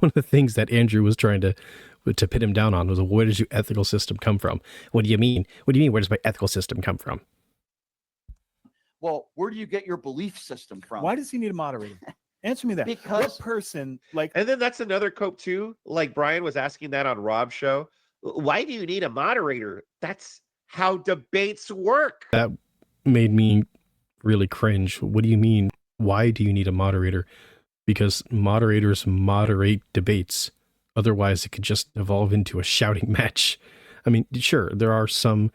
of the things that Andrew was trying to pin him down on, was where does your ethical system come from? What do you mean? What do you mean, where does my ethical system come from? Well, where do you get your belief system from? Why does he need a moderator? Answer me that. Because what person, like, and then that's another cope too. Like Brian was asking that on Rob's show. Why do you need a moderator? That's how debates work. That made me really cringe. What do you mean? Why do you need a moderator? Because moderators moderate debates. Otherwise, it could just evolve into a shouting match. I mean, sure, there are some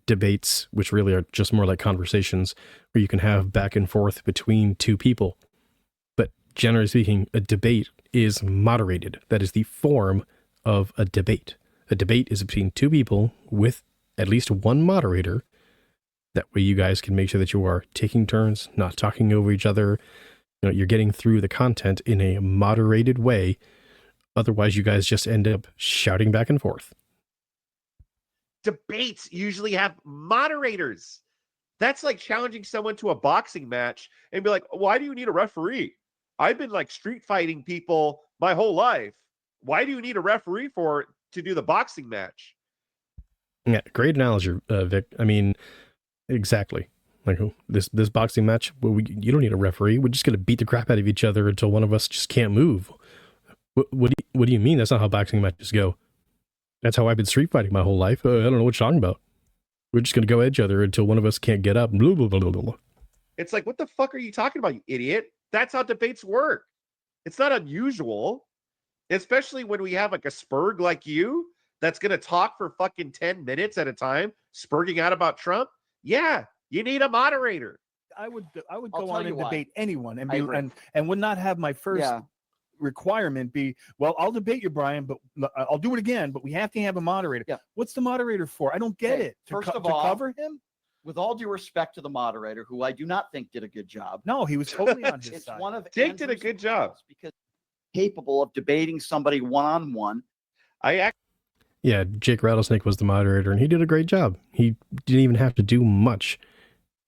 debates, which really are just more like conversations where you can have back and forth between two people. But generally speaking, a debate is moderated. That is the form of a debate. A debate is between two people with at least one moderator. That way you guys can make sure that you are taking turns, not talking over each other. You're getting through the content in a moderated way. Otherwise, you guys just end up shouting back and forth. Debates usually have moderators. That's like challenging someone to a boxing match and be like, why do you need a referee? I've been like street fighting people my whole life. Why do you need a referee to do the boxing match? Yeah, great analogy, Vic. I mean, exactly. Like this boxing match, well, you don't need a referee. We're just going to beat the crap out of each other until one of us just can't move. What do you mean? That's not how boxing matches go. That's how I've been street fighting my whole life. I don't know what you're talking about. We're just going to go at each other until one of us can't get up. Blah, blah, blah, blah, blah. It's like, what the fuck are you talking about, you idiot? That's how debates work. It's not unusual, especially when we have like a spurg like you that's going to talk for fucking 10 minutes at a time, spurging out about Trump. Yeah, you need a moderator. I would I'll go tell on you and why. debate anyone I agree. and would not have my first requirement be, well, I'll debate you, Brian, but I'll do it again, but we have to have a moderator. Yeah. What's the moderator for? I don't get Okay, it. first of to all, cover him? With all due respect to the moderator, who I do not think did a good job. No, he was totally on his It's side. one of Jake did a Andrew's good job. flaws because capable of debating somebody one-on-one. Yeah, Jake Rattlesnake was the moderator, and he did a great job. He didn't even have to do much.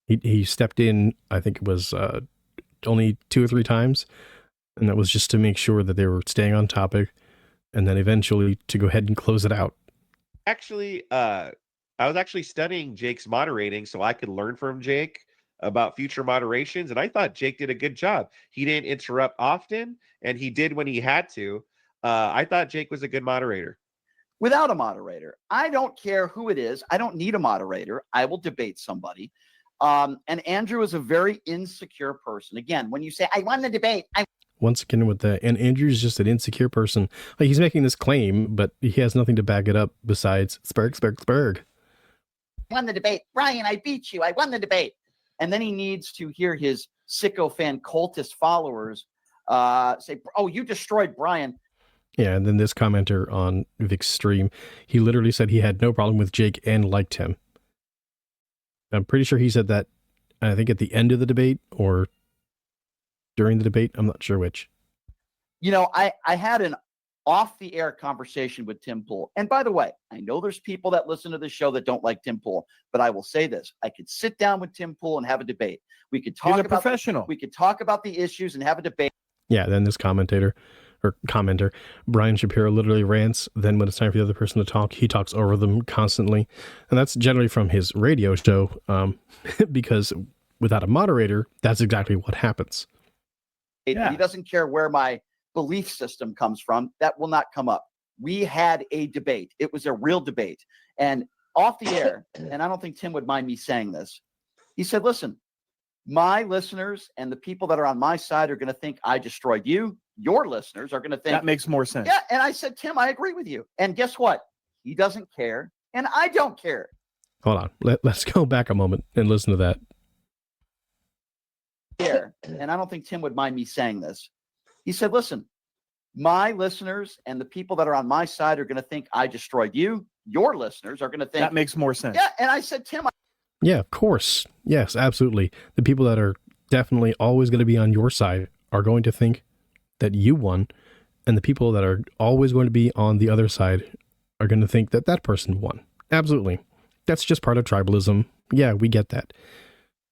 He stepped in, I think it was only 2 or 3 times, and that was just to make sure that they were staying on topic, and then eventually to go ahead and close it out. Actually, I was actually studying Jake's moderating so I could learn from Jake about future moderations, and I thought Jake did a good job. He didn't interrupt often, and he did when he had to. I thought Jake was a good moderator. Without a moderator, I don't care who it is. I don't need a moderator. I will debate somebody. And Andrew is a very insecure person. Again, when you say, I won the debate, Once again with that, and Andrew's just an insecure person. Like, he's making this claim, but he has nothing to back it up besides spurg. won the debate. Brian, I beat you. I won the debate. And then he needs to hear his sycophant cultist followers say, oh, you destroyed Brian. Yeah, and then this commenter on Vic's stream, he literally said he had no problem with Jake and liked him. I'm pretty sure he said that, I think at the end of the debate or during the debate. I'm not sure which. You know, I had an off-the-air conversation with Tim Pool. And by the way, I know there's people that listen to the show that don't like Tim Pool, but I will say this. I could sit down with Tim Pool and have a debate. We could talk about professional. We could talk about the issues and have a debate. Yeah, then this commenter, Brian Shapiro, literally rants. Then when it's time for the other person to talk, he talks over them constantly. And that's generally from his radio show, because without a moderator, that's exactly what happens. Yeah. He doesn't care where my belief system comes from. That will not come up. We had a debate. It was a real debate. And off the air, and I don't think Tim would mind me saying this, he said, listen, my listeners and the people that are on my side are going to think I destroyed you. Your listeners are going to think that makes more sense. Yeah. And I said, Tim, I agree with you. And guess what? He doesn't care. And I don't care. Hold on. Let's go back a moment and listen to that. And I don't think Tim would mind me saying this. He said, listen, my listeners and the people that are on my side are going to think I destroyed you. Your listeners are going to think that makes more sense. Yeah. And I said, Tim, yeah, of course. Yes, absolutely. The people that are definitely always going to be on your side are going to think that you won. And the people that are always going to be on the other side are going to think that that person won. Absolutely. That's just part of tribalism. Yeah, we get that.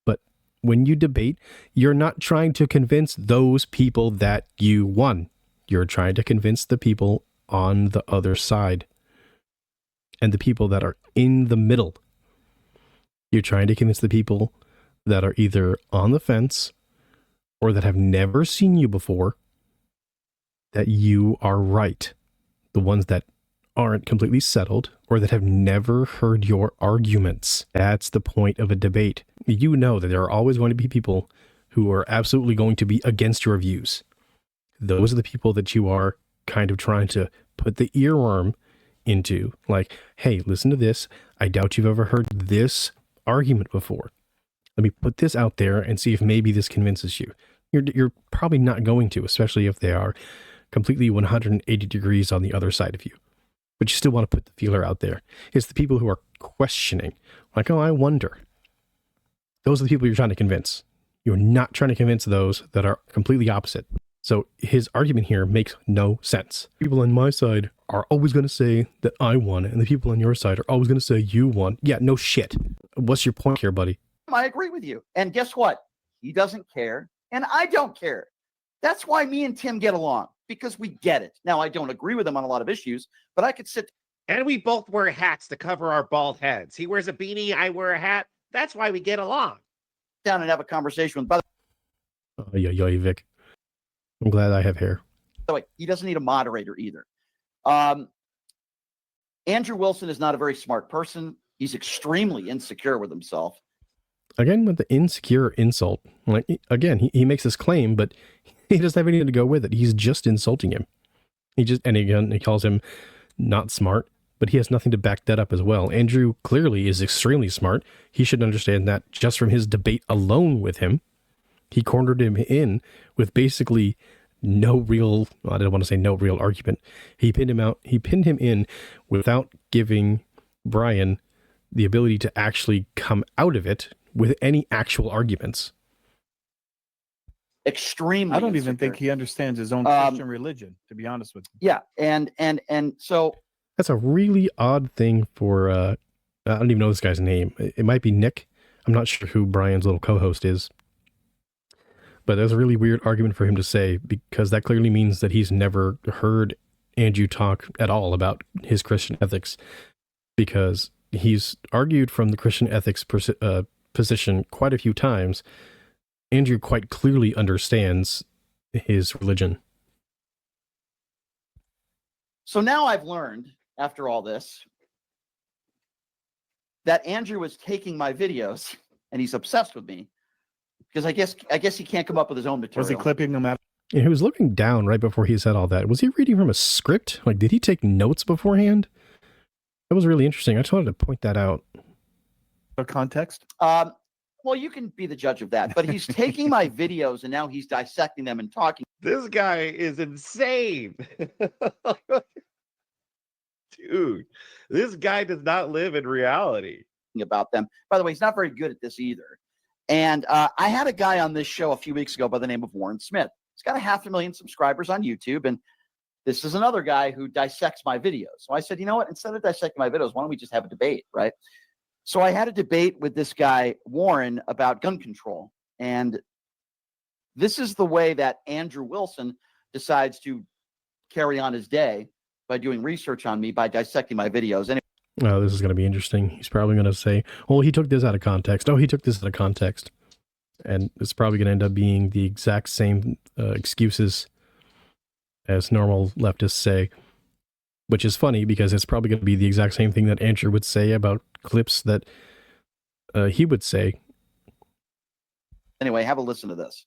But when you debate, you're not trying to convince those people that you won. You're trying to convince the people on the other side and the people that are in the middle. You're trying to convince the people that are either on the fence or that have never seen you before that you are right. The ones that aren't completely settled or that have never heard your arguments. That's the point of a debate. You know that there are always going to be people who are absolutely going to be against your views. Those are the people that you are kind of trying to put the earworm into. Like, hey, listen to this. I doubt you've ever heard this argument before. Let me put this out there and see if maybe this convinces you. You're probably not going to, especially if they are completely 180 degrees on the other side of you. But you still want to put the feeler out there. It's the people who are questioning, like, oh, I wonder. Those are the people you're trying to convince. You're not trying to convince those that are completely opposite. So his argument here makes no sense. People on my side are always going to say that I won, and the people on your side are always going to say you won. Yeah, no shit. What's your point here, buddy? I agree with you. And guess what? He doesn't care, and I don't care. That's why me and Tim get along, because we get it. Now, I don't agree with him on a lot of issues, but I could sit. And we both wear hats to cover our bald heads. He wears a beanie, I wear a hat. That's why we get along. Down and have a conversation with. By Yeah, Vic. I'm glad I have hair. the way, he doesn't need a moderator either. Andrew Wilson is not a very smart person. He's extremely insecure with himself. Again, with the insecure insult. Like, again, he makes this claim, but he doesn't have anything to go with it. He's just insulting him. And again, he calls him not smart, but he has nothing to back that up as well. Andrew clearly is extremely smart. He should understand that just from his debate alone with him. He cornered him in with basically no real, I don't want to say no real argument. He pinned him in without giving Brian the ability to actually come out of it with any actual arguments. Extremely. I don't even insecure. think he understands his own Christian religion, to be honest with you. Yeah, and so That's a really odd thing for, I don't even know this guy's name. It might be Nick. I'm not sure who Brian's little co-host is. But that's a really weird argument for him to say, because that clearly means that he's never heard Andrew talk at all about his Christian ethics, because he's argued from the Christian ethics position quite a few times. Andrew quite clearly understands his religion. So now I've learned, after all this, that Andrew was taking my videos and he's obsessed with me because I guess he can't come up with his own material. Was he clipping them out? And he was looking down right before he said all that. Was he reading from a script? Like, did he take notes beforehand? That was really interesting. I just wanted to point that out. For context? Well, you can be the judge of that, but he's taking my videos and now he's dissecting them and talking. This guy is insane. Dude, this guy does not live in reality. About them. By the way, he's not very good at this either. And I had a guy on this show a few weeks ago by the name of Warren Smith. He's got 500,000 subscribers on YouTube, and this is another guy who dissects my videos. So I said, you know what? Instead of dissecting my videos, why don't we just have a debate, right? So I had a debate with this guy, Warren, about gun control. And this is the way that Andrew Wilson decides to carry on his day, by doing research on me, by dissecting my videos. Anyway, Oh, this is going to be interesting. He's probably going to say, oh, he took this out of context. Oh, he took this out of context. And it's probably going to end up being the exact same excuses as normal leftists say, which is funny because it's probably going to be the exact same thing that Andrew would say about clips that he would say. Anyway, have a listen to this.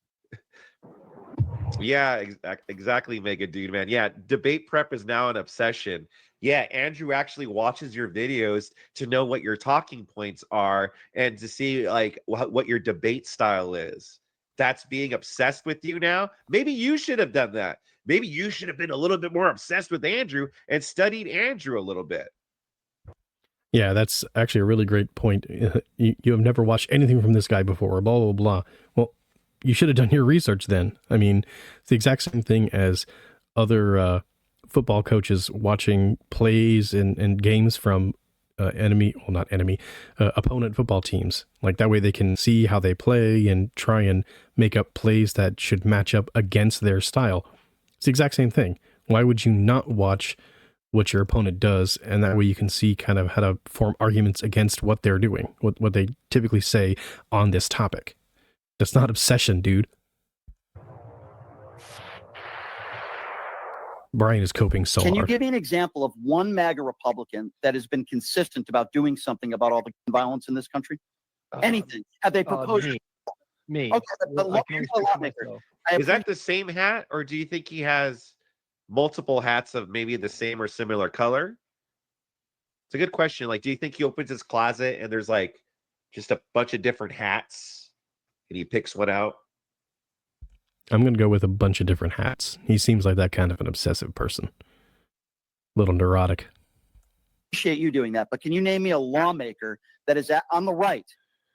Yeah, exactly, Mega Dude, man. Yeah, debate prep is now an obsession. Yeah, Andrew actually watches your videos to know what your talking points are and to see like what your debate style is. That's being obsessed with you now. Maybe you should have done that. Maybe you should have been a little bit more obsessed with Andrew and studied Andrew a little bit. Yeah, that's actually a really great point. You have never watched anything from this guy before, blah, blah, blah. Well, you should have done your research then. I mean, it's the exact same thing as other football coaches watching plays and games from opponent football teams. Like that way they can see how they play and try and make up plays that should match up against their style. It's the exact same thing. Why would you not watch what your opponent does? And that way you can see kind of how to form arguments against what they're doing, what they typically say on this topic. That's not obsession, dude. Brian is coping so hard. Can you give me an example of one MAGA Republican that has been consistent about doing something about all the violence in this country? Anything? Have they proposed? Me. Okay, but I can only speak for myself. Is that the same hat, or do you think he has multiple hats of maybe the same or similar color? a good question. Like, do you think he opens his closet and there's like just a bunch of different hats and he picks one out? I'm going to go with a bunch of different hats. He seems like that kind of an obsessive person. Little neurotic. Appreciate you doing that, but can you name me a lawmaker that is on the right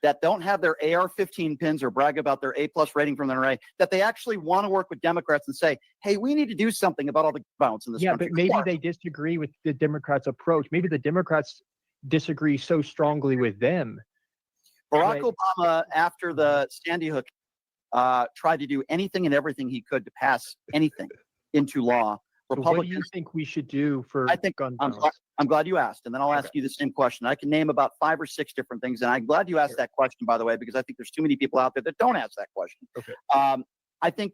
that don't have their AR-15 pins or brag about their A+ rating from the NRA, that they actually want to work with Democrats and say, hey, we need to do something about all the violence in this country? But maybe they disagree with the Democrats' approach. Maybe the Democrats disagree so strongly with them. Barack Obama, after the Sandy Hook, tried to do anything and everything he could to pass anything into law. So what do you think we should do for gun violence? I'm glad you asked, and then I'll ask you the same question. I can name about 5 or 6 different things, and I'm glad you asked that question, by the way, because I think there's too many people out there that don't ask that question. Okay. I think,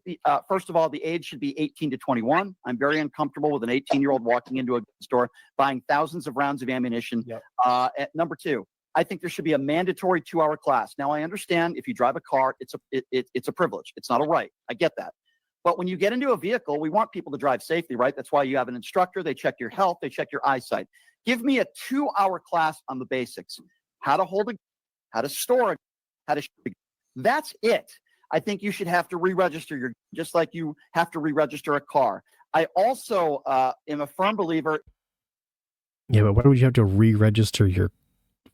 first of all, the age should be 18 to 21. I'm very uncomfortable with an 18-year-old walking into a store, buying thousands of rounds of ammunition. Yep. Number 2, I think there should be a mandatory 2-hour class. Now, I understand if you drive a car, it's a privilege. It's not a right. I get that. But when you get into a vehicle, we want people to drive safely, right? That's why you have an instructor. They check your health. They check your eyesight. Give me a 2-hour class on the basics. How to hold it, how to store it, how to shoot it. That's it. I think you should have to re-register just like you have to re-register a car. I also am a firm believer. Yeah, but why would you have to re-register your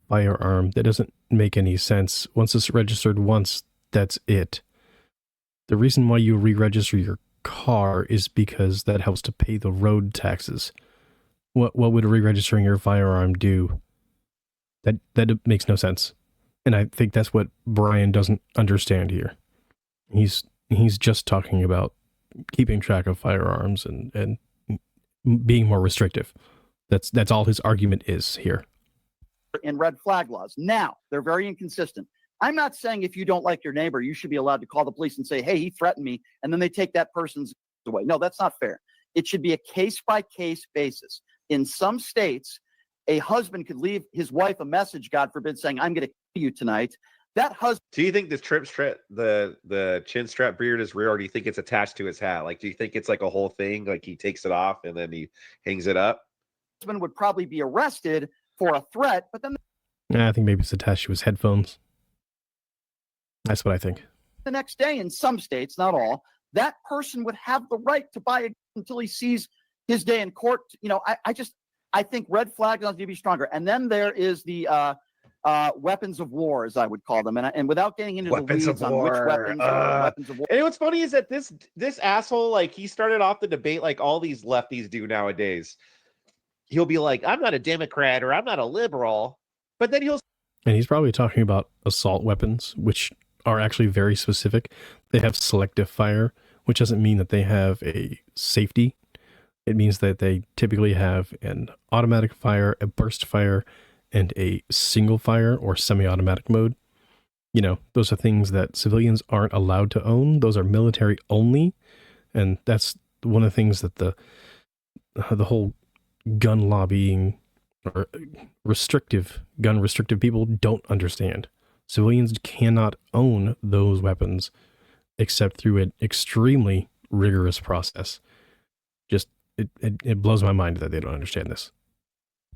firearm? That doesn't make any sense. Once it's registered once, that's it. The reason why you re-register your car is because that helps to pay the road taxes. What would re-registering your firearm do? That makes no sense. And I think that's what Brian doesn't understand here. He's just talking about keeping track of firearms and being more restrictive. That's all his argument is here. In red flag laws. Now, they're very inconsistent. I'm not saying if you don't like your neighbor, you should be allowed to call the police and say, hey, he threatened me, and then they take that person's away. No, that's not fair. It should be a case-by-case basis. In some states, a husband could leave his wife a message, God forbid, saying, I'm going to kill you tonight. That husband. Do you think the the chin strap beard is real, or do you think it's attached to his hat? Like, do you think it's like a whole thing? Like he takes it off and then he hangs it up? Husband would probably be arrested for a threat, but then I think maybe it's attached to his headphones. That's what I think. The next day, in some states, not all, that person would have the right to buy it until he sees his day in court. You know, I think red flags have to be stronger. And then there is the weapons of war, as I would call them. And without getting into weapons the weeds on which weapons are weapons of war. And what's funny is that this asshole, like, he started off the debate like all these lefties do nowadays. He'll be like, I'm not a Democrat or I'm not a liberal, but then and he's probably talking about assault weapons, which are actually very specific. They have selective fire, which doesn't mean that they have a safety. It means that they typically have an automatic fire, a burst fire, and a single fire or semi-automatic mode. You know, those are things that civilians aren't allowed to own. Those are military only. And that's one of the things that the whole gun lobbying or gun restrictive people don't understand. Civilians cannot own those weapons except through an extremely rigorous process. Just, it blows my mind that they don't understand this.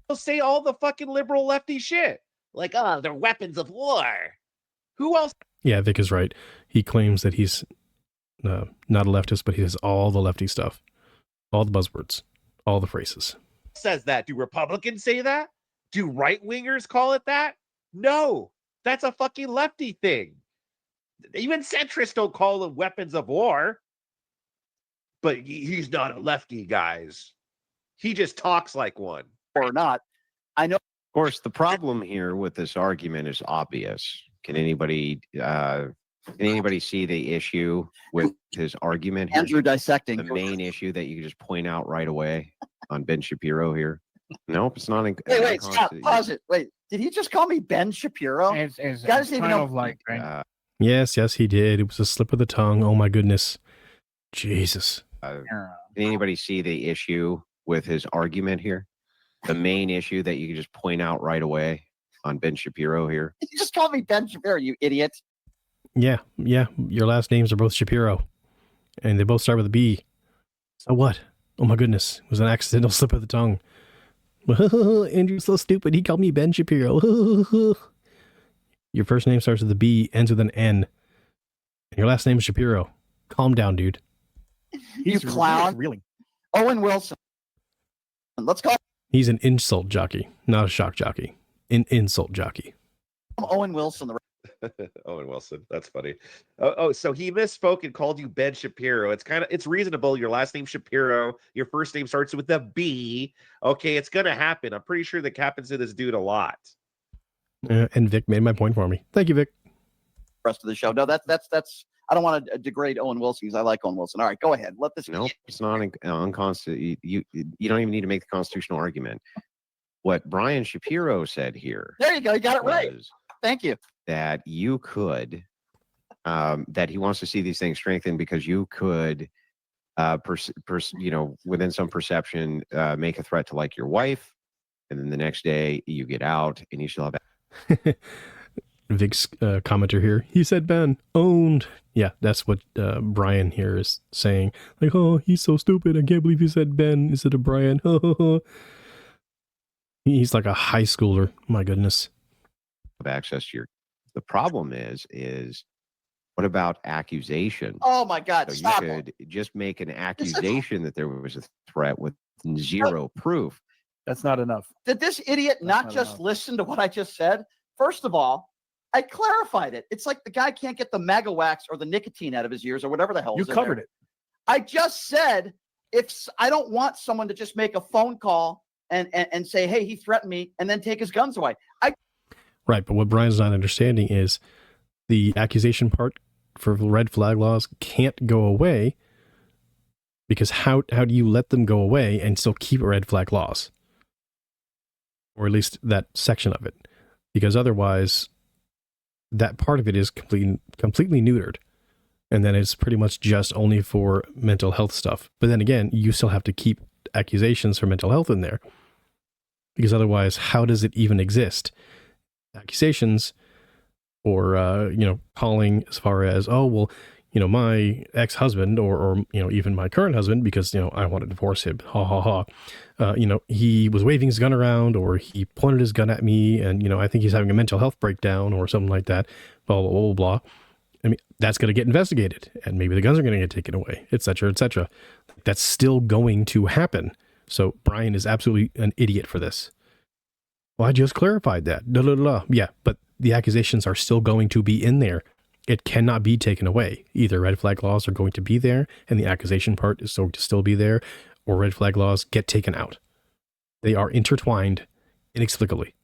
They'll say all the fucking liberal lefty shit. Like, oh, they're weapons of war. Who else? Yeah, Vic is right. He claims that he's not a leftist, but he says all the lefty stuff. All the buzzwords. All the phrases. Says that? Do Republicans say that? Do right-wingers call it that? No. That's a fucking lefty thing. Even centrists don't call them weapons of war. But he's not a lefty, guys. He just talks like one. Or not. I know. Of course, the problem here with this argument is obvious. Can anybody see the issue with his argument here? Andrew dissecting. The main issue that you can just point out right away on Ben Shapiro here. Nope, it's not. Wait, stop. Pause it. Wait, did he just call me Ben Shapiro? Guys, even know. Like, right? Yes, he did. It was a slip of the tongue. Oh my goodness. Jesus. Can anybody see the issue with his argument here? The main issue that you can just point out right away on Ben Shapiro here. Did you just call me Ben Shapiro, you idiot? Yeah. Your last names are both Shapiro. And they both start with a B. So what? Oh my goodness. It was an accidental slip of the tongue. Andrew's so stupid. He called me Ben Shapiro. Your first name starts with a B, ends with an N. And your last name is Shapiro. Calm down, dude. You clown. Really? Owen Wilson. Let's call He's an insult jockey, not a shock jockey. An insult jockey. him Owen Wilson. Owen Wilson. That's funny. So he misspoke and called you Ben Shapiro. It's reasonable. Your last name Shapiro. Your first name starts with a B. Okay, it's gonna happen. I'm pretty sure that happens to this dude a lot. And Vic made my point for me. Thank you, Vic. Rest of the show. No, that's. I don't want to degrade Owen Wilson because I like Owen Wilson. All right, go ahead. Let this. No, it's not unconstitutional. You don't even need to make the constitutional argument. What Brian Shapiro said here. There you go. You got it right. Thank you. That you could, that he wants to see these things strengthened because you could, within some perception, make a threat to like your wife, and then the next day you get out and you still have. Vic's commenter here. He said Ben owned. Yeah, that's what Brian here is saying. Like, oh, he's so stupid. I can't believe he said Ben instead of Brian. He's like a high schooler. My goodness. Have access to your. The problem is what about accusation? Oh my God! So Stop you could just make an accusation that there was a threat with zero proof. That's not enough. Did this idiot not just enough. listen to what I just said? First of all, I clarified it. It's like the guy can't get the mega wax or the nicotine out of his ears or whatever the hell. You covered it. I just said if I don't want someone to just make a phone call and say, hey, he threatened me, and then take his guns away. Right, but what Brian's not understanding is the accusation part for red flag laws can't go away because how do you let them go away and still keep red flag laws? Or at least that section of it. Because otherwise, that part of it is completely neutered. And then it's pretty much just only for mental health stuff. But then again, you still have to keep accusations for mental health in there. Because otherwise, how does it even exist? Accusations or, calling as far as, oh, well, my ex-husband or even my current husband, because, I want to divorce him. Ha, ha, ha. He was waving his gun around or he pointed his gun at me and, I think he's having a mental health breakdown or something like that. Blah, blah, blah, blah. I mean, that's going to get investigated and maybe the guns are going to get taken away, et cetera, et cetera. That's still going to happen. So Brian is absolutely an idiot for this. Well, I just clarified that. Yeah, but the accusations are still going to be in there. It cannot be taken away. Either red flag laws are going to be there and the accusation part is going to still be there, or red flag laws get taken out. They are intertwined inexplicably.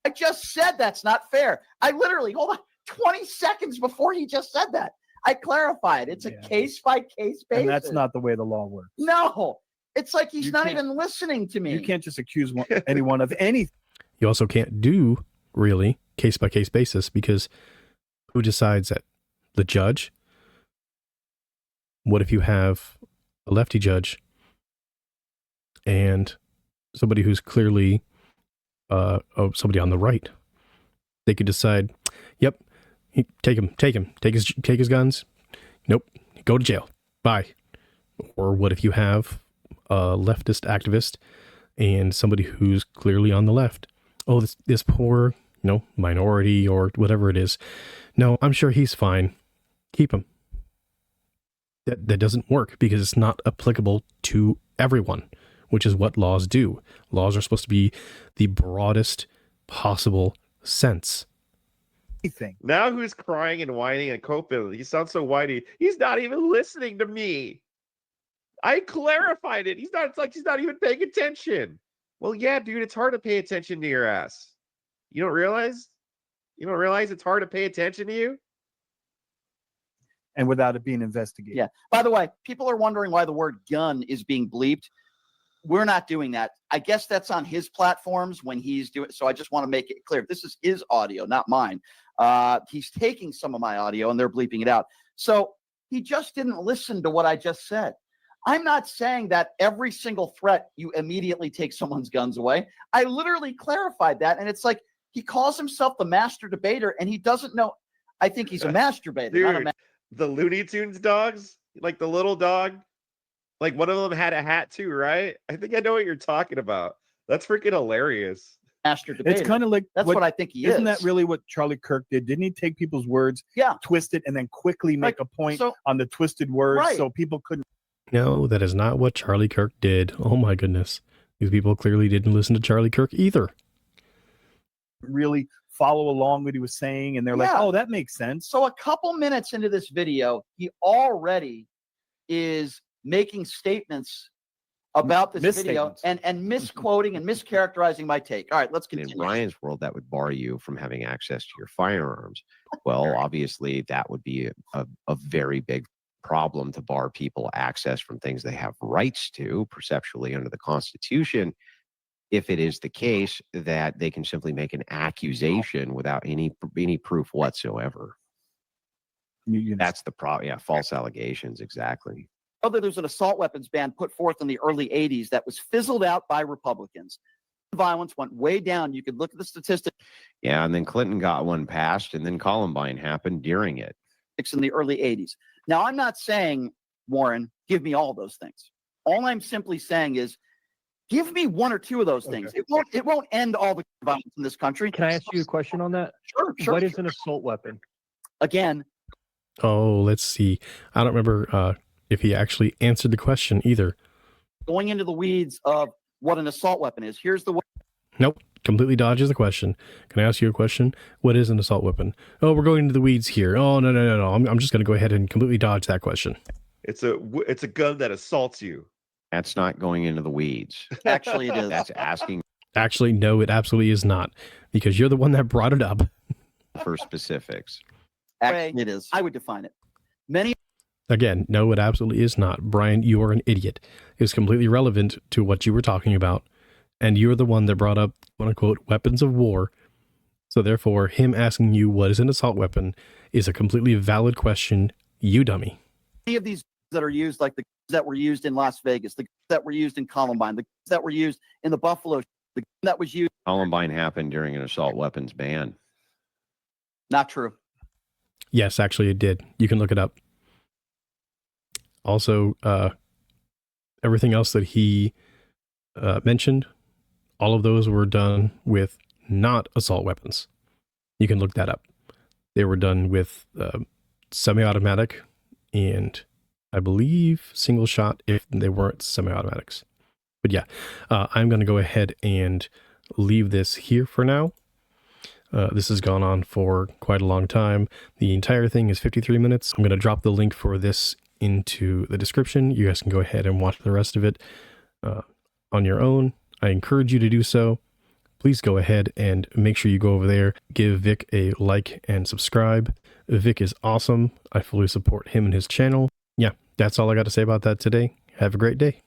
I just said that's not fair. I literally, hold on, 20 seconds before he just said that, I clarified. It's a case-by-case basis. And that's not the way the law works. No. It's like he's not even listening to me. You can't just accuse anyone of anything. You also can't do, really, case-by-case basis because who decides that? The judge? What if you have a lefty judge and somebody who's clearly somebody on the right? They could decide, yep, take his guns. Nope, go to jail. Bye. Or what if you have a leftist activist and somebody who's clearly on the left? Oh, this poor, minority or whatever it is. No, I'm sure he's fine. Keep him. That doesn't work because it's not applicable to everyone, which is what laws do. Laws are supposed to be the broadest possible sense. Now who's crying and whining and coping? He sounds so whiny. He's not even listening to me. I clarified it. It's like he's not even paying attention. Well, yeah, dude, it's hard to pay attention to your ass. You don't realize? You don't realize it's hard to pay attention to you? And without it being investigated. Yeah. By the way, people are wondering why the word gun is being bleeped. We're not doing that. I guess that's on his platforms when he's doing. So I just want to make it clear. This is his audio, not mine. He's taking some of my audio and they're bleeping it out. So he just didn't listen to what I just said. I'm not saying that every single threat you immediately take someone's guns away. I literally clarified that. And it's like he calls himself the master debater and he doesn't know. I think he's a masturbator. Dude, the Looney Tunes dogs, like the little dog, like one of them had a hat too, right? I think I know what you're talking about. That's freaking hilarious. Master debater. It's kind of like That's what I think he is. Isn't that really what Charlie Kirk did? Didn't he take people's words, twist it, and then quickly make a point on the twisted words so people couldn't? No, that is not what Charlie Kirk did. Oh my goodness. These people clearly didn't listen to Charlie Kirk either. Really follow along what he was saying, and they're like, oh, that makes sense. So a couple minutes into this video, he already is making statements about this video and misquoting and mischaracterizing my take. All right, let's continue. In Brian's world, that would bar you from having access to your firearms. Well, obviously, that would be a very big problem to bar people access from things they have rights to, perceptually under the Constitution, if it is the case that they can simply make an accusation without any proof whatsoever. That's the problem. Yeah, false allegations, exactly. Although there's an assault weapons ban put forth in the early 80s that was fizzled out by Republicans. Violence went way down. You could look at the statistics. Yeah, and then Clinton got one passed, and then Columbine happened during it. In the early 80s. Now, I'm not saying, Warren, give me all those things. All I'm simply saying is, give me one or two of those things. It won't end all the violence in this country. Can I ask you a question on that? Sure. What is an assault weapon? Again. Oh, let's see. I don't remember if he actually answered the question either. Going into the weeds of what an assault weapon is. Here's the way. Nope. Completely dodges the question. Can I ask you a question? What is an assault weapon? Oh, we're going into the weeds here. Oh, no. I'm just going to go ahead and completely dodge that question. It's a gun that assaults you. That's not going into the weeds. Actually, it is. That's asking. Actually, no, it absolutely is not, because you're the one that brought it up. For specifics. Actually, it is. I would define it. Again, no, it absolutely is not. Brian, you are an idiot. It's completely relevant to what you were talking about. And you're the one that brought up, quote unquote, weapons of war. So therefore, him asking you what is an assault weapon is a completely valid question, you dummy. Any of these that are used, like the that were used in Las Vegas, the that were used in Columbine, the that were used in the Buffalo, the that was used. Columbine happened during an assault weapons ban. Not true. Yes, actually it did. You can look it up. Also, everything else that he mentioned, all of those were done with not assault weapons. You can look that up. They were done with semi-automatic and I believe single shot if they weren't semi-automatics. But yeah, I'm going to go ahead and leave this here for now. This has gone on for quite a long time. The entire thing is 53 minutes. I'm going to drop the link for this into the description. You guys can go ahead and watch the rest of it on your own. I encourage you to do so. Please go ahead and make sure you go over there, give Vic a like and subscribe. Vic is awesome. I fully support him and his channel. Yeah, that's all I got to say about that today. Have a great day.